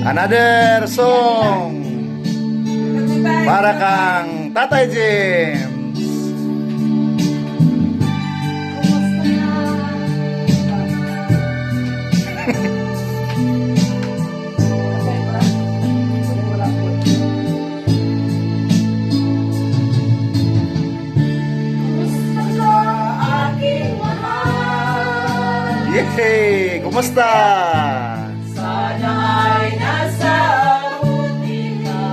Another song para kang Tatay James. Yay! Kumusta? Sana ay nasa buti ka.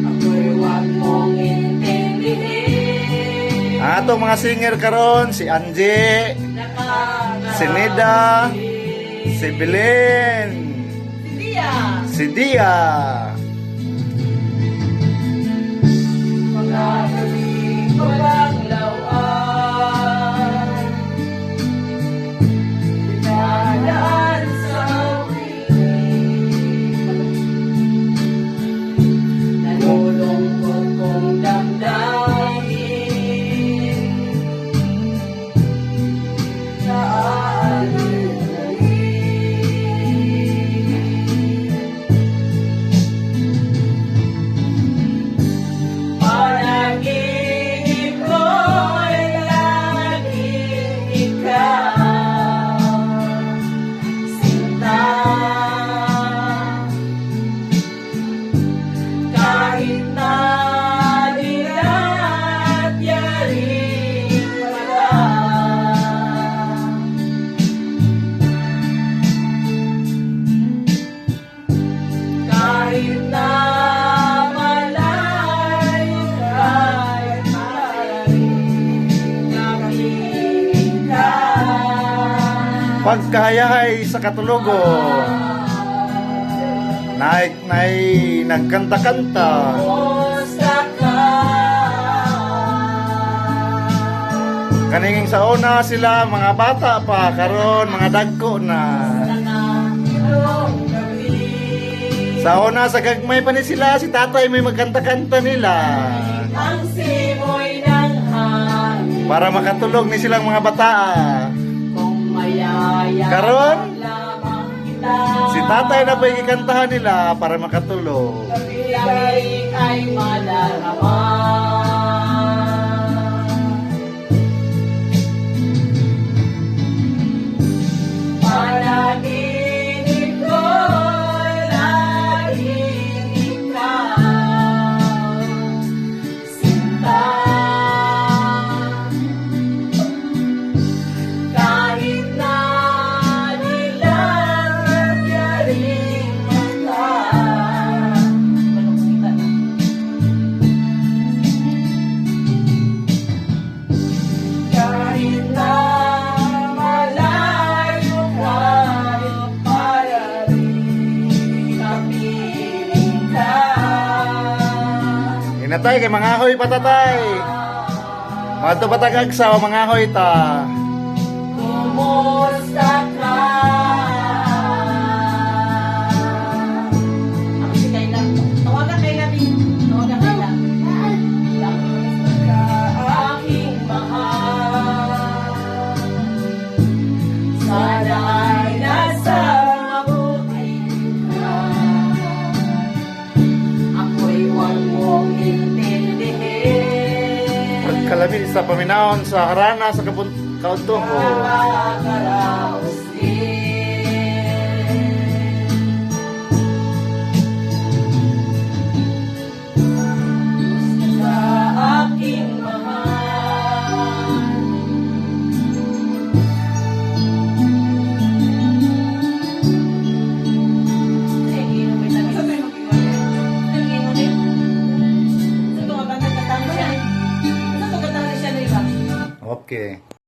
Ako'y huwag mong intindihin. Atong mga singer karon si Angie, si Nida, si Belen, si Dia. Mga gabi ko lang lawan. Dinadaan sa wiling. Nalulungkot kong damdamin. Panaginip ko'y laging ikaw, sinta. Kahit na dilat yaring wala. Kahit na malayo kahit maraming napiling ka. Pagkayahay sa katulogo, nagkanta-kanta. Kumusta ka? Kaninging sa una sila mga bata pa, karon mga dagko na. Ilang gabi. Sa una sa gagmay pa ni sila, si tatay may magkanta-kanta nila. Ang simoy ng hangin. Para makatulog ni silang mga bata. Kung mayaya Karon? lamang kita. Si tatay na pa ikikantahan nila para makatulog. Gabi ay madarama. Panaginip ko'y laging ikaw, sinta. Kahit na nilagat yaring mata. Kahit na malayo kahit parating kapiling ka. Inatay kay mga hoy patatay. Mga to patagagsaw mga hoy ta. Kumusta ka? Ako si Kayla. Tawagan Kayla, Bin. Tawagan Kayla. Kumusta ka, aking mahal? Sana ay nasa mabuti ka. Ako'y huwag mong intindihin. Pagkalamin sa paminaon sa harana sa kaunto ko. Nakakaraos din. Sa aking mahal. Okay.